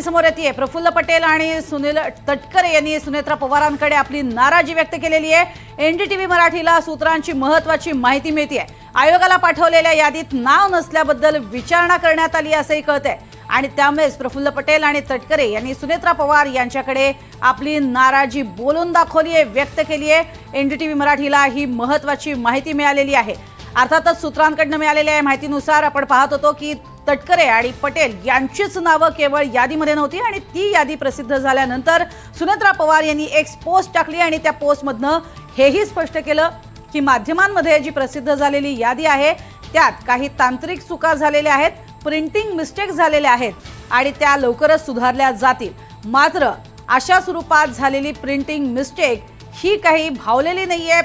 समोर येते प्रफुल्ल पटेल आणि सुनील तटकरे यांनी सुनेत्रा पवारांकडे आपली नाराजी व्यक्त केलेली आहे। एनडीटीव्ही मराठीला सूत्रांची महत्त्वाची माहिती मिळते। आयोगाला पाठवलेल्या यादीत नाव नसल्याबद्दल विचारणा करण्यात आली असेही कळते आणि त्यामुळेच प्रफुल्ल पटेल आणि तटकरे यांनी सुनेत्रा पवार यांच्याकडे आपली नाराजी बोलून दाखवली आहे, व्यक्त केली आहे। एनडीटीव्ही मराठीला ही महत्त्वाची माहिती मिळालेली आहे। अर्थातच सूत्रांकडून मिळालेल्या माहितीनुसार आपण पाहत होतो की तटकरे आणि पटेल यांचीच नावं केवळ यादीमध्ये नव्हती आणि ती यादी प्रसिद्ध झाल्यानंतर सुनेत्रा पवार यांनी एक पोस्ट टाकली आणि त्या पोस्टमधनं हेही स्पष्ट केलं की माध्यमांमध्ये जी प्रसिद्ध झालेली यादी आहे त्यात काही तांत्रिक चुका झालेल्या आहेत, प्रिंटिंग मिस्टेक झालेल्या आहेत आणि त्या लवकरच सुधारल्या जातील। मात्र अशा स्वरूपात झालेली प्रिंटिंग मिस्टेक ही काही भावलेली नाहीये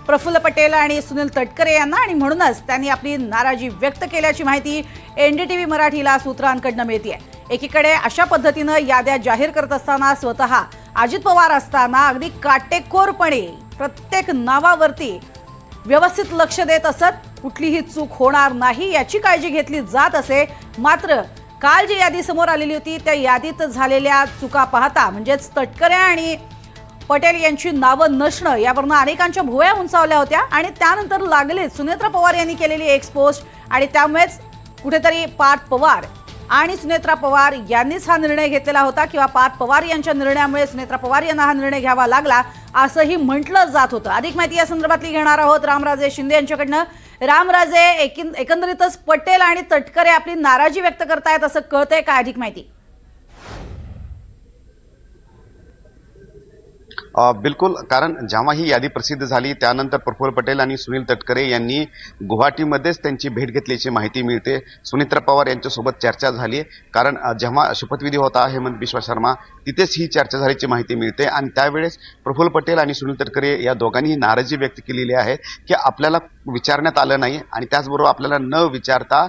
प्रफुल्ल पटेल आणि सुनील तटकरे यांना आणि म्हणूनच त्यांनी आपली नाराजी व्यक्त केल्याची माहिती एनडीटीव्ही मराठीला सूत्रांकडून मिळते। एकीकडे अशा पद्धतीनं याद्या जाहीर करत असताना स्वतः अजित पवार असताना अगदी काटेकोरपणे प्रत्येक नावावरती व्यवस्थित लक्ष देत असत, कुठलीही चूक होणार नाही याची काळजी घेतली जात असे। मात्र काल जी यादी समोर आलेली होती त्या यादीत झालेल्या चुका पाहता म्हणजेच तटकरे आणि पटेल यांची नावं नसणं यावरून अनेकांच्या भुवया उंचावल्या होत्या आणि त्यानंतर लागलेच सुनेत्रा पवार यांनी केलेली एक पोस्ट आणि त्यामुळेच कुठेतरी पार्थ पवार आणि सुनेत्रा पवार यांनीच हा निर्णय घेतलेला होता किंवा पार्थ पवार यांच्या निर्णयामुळे सुनेत्रा पवार यांना हा निर्णय घ्यावा लागला असंही म्हटलं जात होतं। अधिक माहिती या संदर्भातली घेणार आहोत रामराजे शिंदे यांच्याकडनं। रामराजे, एकंदरीतच पटेल आणि तटकरे आपली नाराजी व्यक्त करतायत असं कळतंय का? अधिक माहिती। बिलकुल, कारण जेव्हा ही यादी प्रसिद्ध झाली त्यानंतर प्रफुल्ल पटेल आणि सुनील तटकरे यांनी गुवाहाटीमध्येच त्यांची भेट घेतल्याची माहिती मिळते। सुनेत्रा पवार यांच्यासोबत चर्चा झाली, कारण जेव्हा शपथविधी होता हेमंत बिश्वा शर्मा तिथेच ही चर्चा झाल्याची माहिती मिळते आणि त्यावेळेस प्रफुल्ल पटेल आणि सुनील तटकरे या दोघांनी नाराजी व्यक्त केलेली आहे की आपल्याला विचारण्यात आलं नाही आणि त्याचबरोबर आपल्याला न विचारता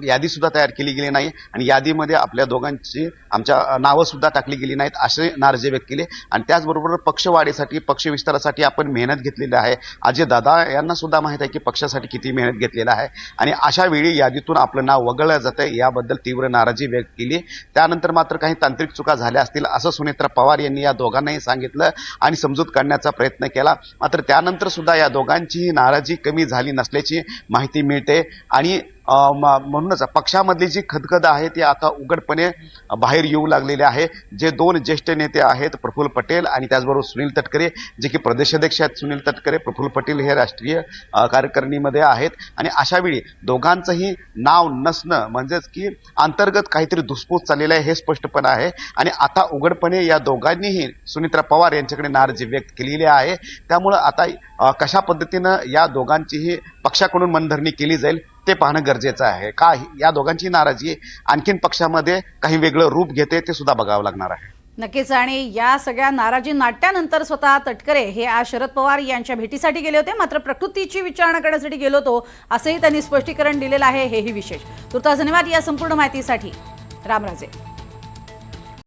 यादी सुद्धा तयार केली गेली नाही आणि यादीमध्ये आपल्या दोघांची आमच्या नावं सुद्धा टाकली गेली नाहीत असे नाराजी व्यक्त केले। आणि त्याचबरोबर पक्षवाढीसाठी पक्ष विस्तारासाठी आपण मेहनत घेतलेली आहे। अजय दादा यांना सुद्धा माहित आहे की पक्षासाठी किती मेहनत घेतलेला आहे आणि अशा वेळी यादीतून आपलं नाव वगळलं जातं याबद्दल तीव्र नाराजी व्यक्त केली। त्यानंतर मात्र काही तांत्रिक चुका झाल्या असतील असं सुनेत्रा पवार यांनी या दोघांनाही सांगितलं आणि समजूत काढण्याचा प्रयत्न केला। मात्र त्यानंतर सुद्धा या दोघांची नाराजी कमी झाली नसल्याची माहिती मिळते आणि म्हणूनच पक्षामधली जी खदखद आहे ती आता उघडपणे बाहेर येऊ लागलेली आहे। जे दोन ज्येष्ठ नेते आहेत प्रफुल्ल पटेल आणि त्याचबरोबर सुनील तटकरे, जे की प्रदेशाध्यक्ष आहेत सुनील तटकरे, प्रफुल्ल पटेल हे राष्ट्रीय कार्यकारिणीमध्ये आहेत आणि अशा वेळी दोघांचंही नाव नसणं म्हणजेच की अंतर्गत काहीतरी धुसफूस चाललेलं आहे हे स्पष्टपणे आहे आणि आता उघडपणे या दोघांनीही सुनेत्रा पवार यांच्याकडे नाराजी व्यक्त केलेली आहे। त्यामुळं आता कशा पद्धतीनं या दोघांचीही पक्षाकडून मनधरणी केली जाईल ते पाहणं गरजेचं आहे। का या दोघांची नाराजी आणखीन पक्षामध्ये काही वेगळं रूप घेते ते सुद्धा बघावं लागणार आहे। नक्कीच। आणि या सगळ्या नाराजी नाट्यानंतर स्वतः तटकरे हे आज शरद पवार यांच्या भेटीसाठी गेले होते, मात्र प्रकृतीची विचारणा करण्यासाठी गेलो होतो असंही त्यांनी स्पष्टीकरण दिलेलं आहे। हेही विशेष। तुर्तास धन्यवाद या संपूर्ण माहितीसाठी रामराजे।